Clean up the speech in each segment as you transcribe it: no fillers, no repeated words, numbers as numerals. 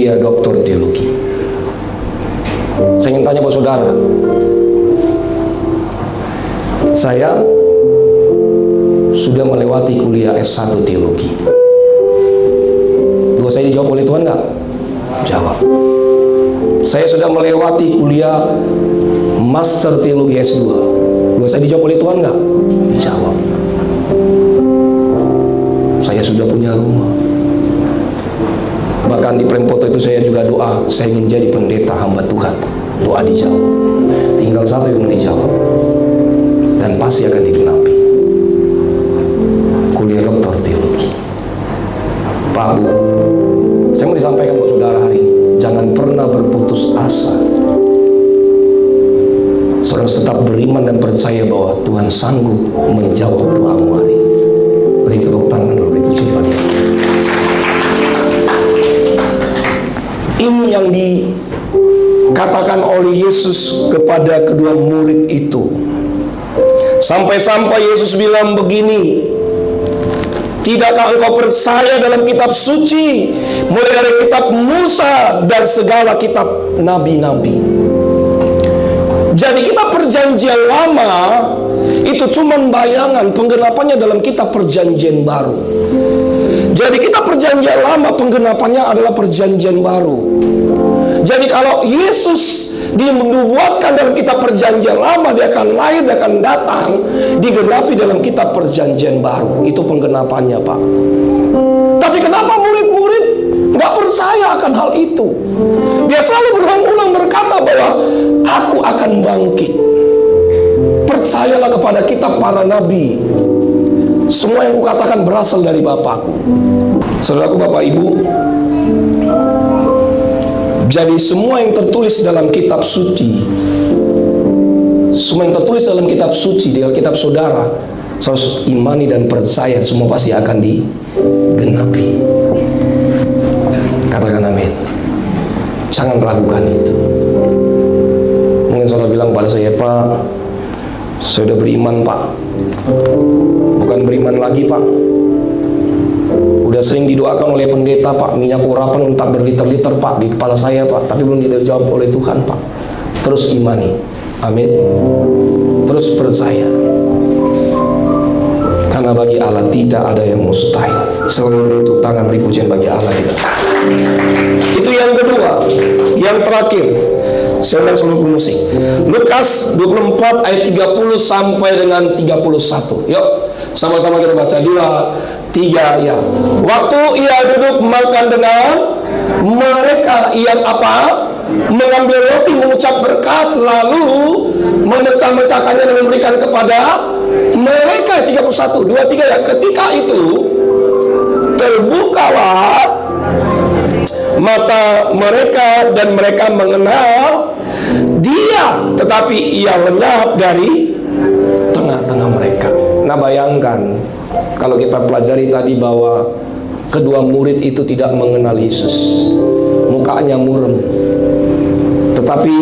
kuliah doktor teologi. Saya ingin tanya buat saudara, saya sudah melewati kuliah S1 teologi. Doa saya dijawab oleh Tuhan enggak? Jawab. Saya sudah melewati kuliah Master Teologi S2. Doa saya dijawab oleh Tuhan enggak? Dijawab. Saya sudah punya rumah. Bahkan di Prempoto itu saya juga doa, saya ingin jadi pendeta hamba Tuhan. Doa dijawab. Tinggal satu yang dijawab, dan pasti akan digenapi. Kuliah doktor teologi. Pak Bu, saya mau disampaikan buat saudara hari ini, jangan pernah berputus asa. Saudara tetap beriman dan percaya bahwa Tuhan sanggup menjawab doamu hari ini. Beri tepuk tangan dulu, beri puji Tuhan. Ini yang dikatakan oleh Yesus kepada kedua murid itu. Sampai-sampai Yesus bilang begini, tidakkah engkau percaya dalam kitab suci, mulai dari kitab Musa dan segala kitab nabi-nabi? Jadi kitab perjanjian lama itu cuma bayangan, penggenapannya dalam kitab perjanjian baru. Jadi kitab perjanjian lama penggenapannya adalah perjanjian baru. Jadi kalau Yesus dinubuatkan dalam kitab perjanjian lama, dia akan lahir, dia akan datang, digenapi dalam kitab perjanjian baru. Itu penggenapannya, Pak. Tapi kenapa murid-murid nggak percaya akan hal itu? Dia selalu berulang-ulang berkata bahwa aku akan bangkit. Percayalah kepada kitab para nabi. Semua yang kukatakan berasal dari Bapakku. Saudaraku, Bapak Ibu, jadi semua yang tertulis dalam kitab suci, semua yang tertulis dalam kitab suci, dalam kitab saudara, harus imani dan percaya, semua pasti akan digenapi. Katakan amin. Jangan ragukan itu. Mungkin saudara bilang pada saya, Pak, saya sudah beriman, Pak. Bukan beriman lagi, Pak. Udah sering didoakan oleh pendeta, Pak, minyak urapan untuk berliter-liter, Pak, di kepala saya, Pak, tapi belum dijawab oleh Tuhan, Pak. Terus imani. Amin. Terus percaya. Karena bagi Allah tidak ada yang mustahil. Selalu itu tangan beri pujian bagi Allah kita. Itu yang kedua. Yang terakhir, saya ulang seluruh musik. Lukas 24 ayat 30 sampai dengan 31. Yuk, sama-sama kita baca. 2, 3, ya. Waktu ia duduk makan dengan mereka, ia apa? Mengambil roti, mengucap berkat, lalu memecah-mecahkannya dan memberikan kepada mereka. 31, 2, 3, ya. Ketika itu terbukalah mata mereka dan mereka mengenal dia, tetapi ia lenyap dari tengah-tengah mereka. Nah, bayangkan kalau kita pelajari tadi bahwa kedua murid itu tidak mengenal Yesus, mukanya murem. Tetapi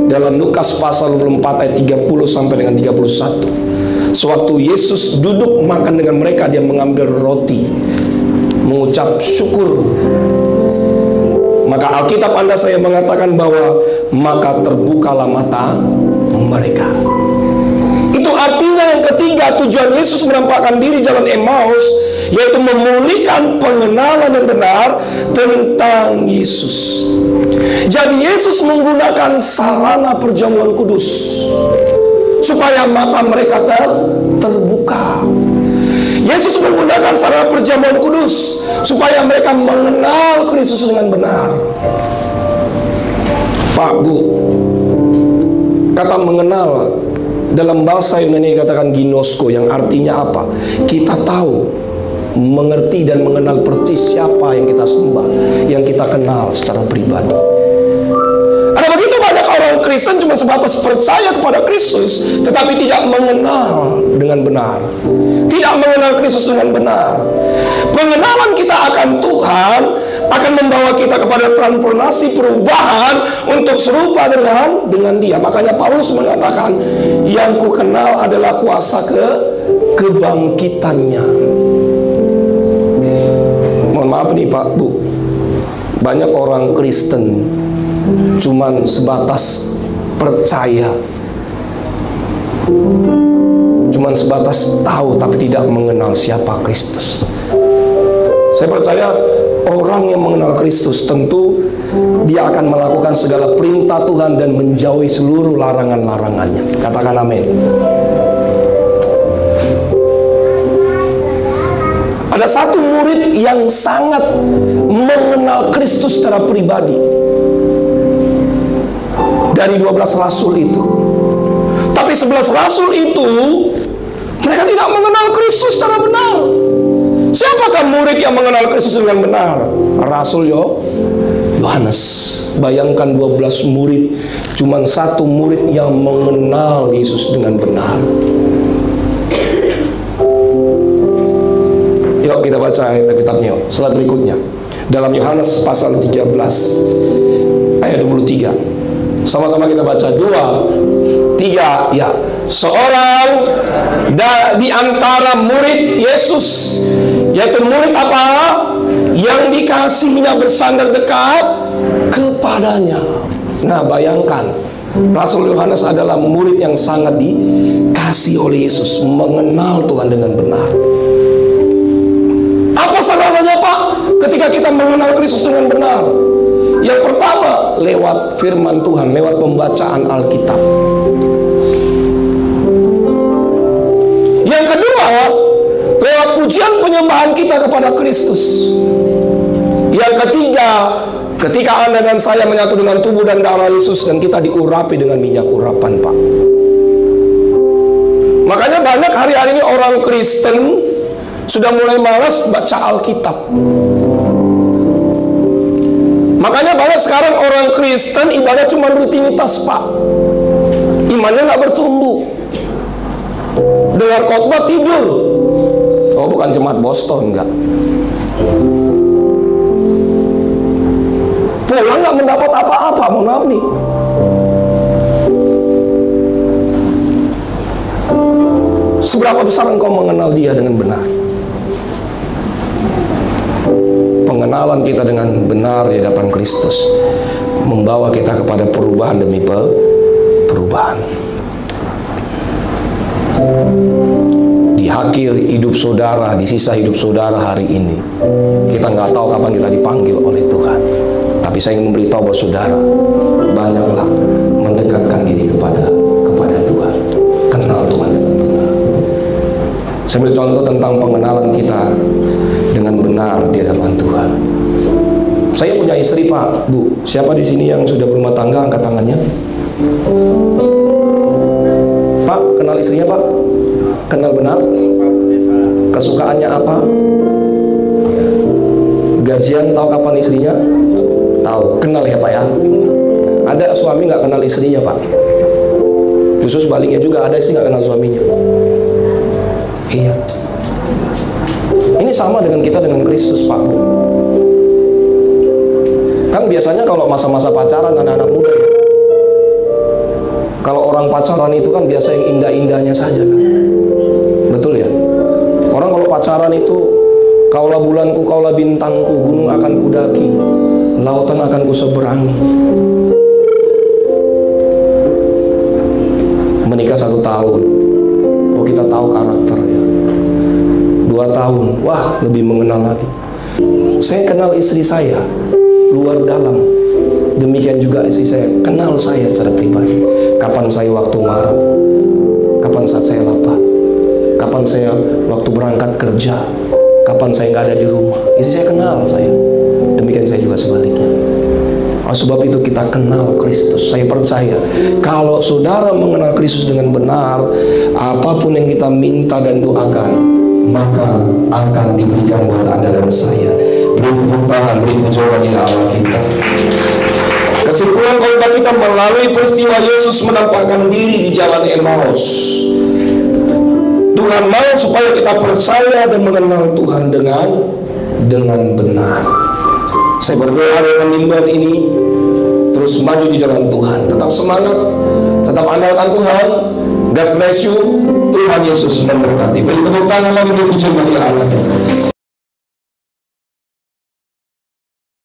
dalam Lukas pasal 24 ayat 30 sampai dengan 31, sewaktu Yesus duduk makan dengan mereka, dia mengambil roti, mengucap syukur. Maka Alkitab Anda saya mengatakan bahwa maka terbukalah mata mereka. Itu artinya yang ketiga, tujuan Yesus menampakkan diri jalan Emmaus, yaitu memulihkan pengenalan yang benar tentang Yesus. Jadi Yesus menggunakan sarana perjamuan kudus supaya mata mereka terbuka. Yesus menggunakan sarana perjamuan kudus supaya mereka mengenal Kristus dengan benar. Pak, Bu, kata mengenal dalam bahasa Yunani katakan ginosko, yang artinya apa? Kita tahu, mengerti dan mengenal persis siapa yang kita sembah, yang kita kenal secara pribadi. Ada begitu banyak orang Kristen cuma sebatas percaya kepada Kristus, tetapi tidak mengenal dengan benar, tidak mengenal Kristus dengan benar. Pengenalan kita akan Tuhan akan membawa kita kepada transformasi, perubahan untuk serupa dengan Dia. Makanya Paulus mengatakan, yang ku kenal adalah kuasa kebangkitannya. Mohon maaf nih Pak, Bu, Banyak orang Kristen cuman sebatas percaya, cuman sebatas tahu tapi tidak mengenal siapa Kristus. Saya percaya orang yang mengenal Kristus tentu dia akan melakukan segala perintah Tuhan dan menjauhi seluruh larangan-larangannya. Katakan amin. Ada satu murid yang sangat mengenal Kristus secara pribadi dari 12 rasul itu. Tapi 11 rasul itu mereka tidak mengenal Kristus secara benar. Siapakah murid yang mengenal Kristus dengan benar? Rasul Yohanes. Bayangkan 12 murid, cuman satu murid yang mengenal Yesus dengan benar. Yuk kita baca kitabnya slide berikutnya. Dalam Yohanes pasal 13 ayat 23. Sama-sama kita baca 2, 3 ya. Seorang di antara murid Yesus, yaitu murid apa? Yang dikasihinya bersandar dekat kepadanya. Nah, bayangkan Rasul Yohanes adalah murid yang sangat dikasihi oleh Yesus, mengenal Tuhan dengan benar. Apa salahnya Pak ketika kita mengenal Kristus dengan benar? Yang pertama, lewat firman Tuhan, lewat pembacaan Alkitab. Yang kedua, lewat pujian penyembahan kita kepada Kristus. Yang ketiga, ketika Anda dan saya menyatu dengan tubuh dan darah Yesus dan kita diurapi dengan minyak urapan, Pak. Makanya banyak hari-hari ini orang Kristen sudah mulai malas baca Alkitab. Makanya banyak sekarang orang Kristen ibadah cuma rutinitas, Pak. Imannya nggak bertumbuh. Dengar khotbah tidur. Oh, bukan jemaat Boston, enggak. Pulang nggak mendapat apa-apa, mohon maaf nih. Seberapa besar engkau mengenal Dia dengan benar? Pengenalan kita dengan benar di hadapan Kristus membawa kita kepada perubahan demi perubahan. Di akhir hidup saudara, di sisa hidup saudara hari ini, kita nggak tahu kapan kita dipanggil oleh Tuhan. Tapi saya ingin memberitahu bahwa saudara, banyaklah mendekatkan diri kepada Tuhan, kenal Tuhan dengan benar. Saya ambil contoh tentang pengenalan kita dengan benar di hadapan Tuhan. Saya punya istri, Pak, Bu. Siapa di sini yang sudah berumah tangga, angkat tangannya. Pak, kenal istrinya, Pak? Kenal benar? Kesukaannya apa? Gajian tahu kapan istrinya? Tahu. Kenal ya, Pak ya? Ada suami nggak kenal istrinya, Pak? Justru sebaliknya juga, ada istri nggak kenal suaminya. Iya. Ini sama dengan kita dengan Kristus, Pak. Kan biasanya kalau masa-masa pacaran anak-anak muda ya, kalau orang pacaran itu kan biasa yang indah-indahnya saja kan. Betul ya? Orang kalau pacaran itu, kaulah bulanku, kaulah bintangku, gunung akan kudaki, lautan akan kuseberangi. Menikah 1 tahun, oh kita tahu karakternya. 2 tahun, wah lebih mengenal lagi. Saya kenal istri saya luar dalam, demikian juga istri saya kenal saya secara pribadi. Kapan saya waktu marah, kapan saat saya lapar, kapan saya waktu berangkat kerja, kapan saya nggak ada di rumah. Istri saya kenal saya, demikian saya juga sebaliknya. Sebab itu kita kenal Kristus. Saya percaya kalau saudara mengenal Kristus dengan benar, apapun yang kita minta dan doakan, maka akan diberikan buat Anda dan saya. Beri tepuk tangan, beri pujian bagi Allah kita. Kesimpulan khotbah kita melalui peristiwa Yesus menampakkan diri di jalan Emmaus. Tuhan mau supaya kita percaya dan mengenal Tuhan dengan benar. Saya berdoa dengan mimbar ini terus maju di jalan Tuhan. Tetap semangat, tetap andalkan Tuhan. God bless you. Tuhan Yesus memberkati. Beri tepuk tangan lagi, beri pujian bagi Allah.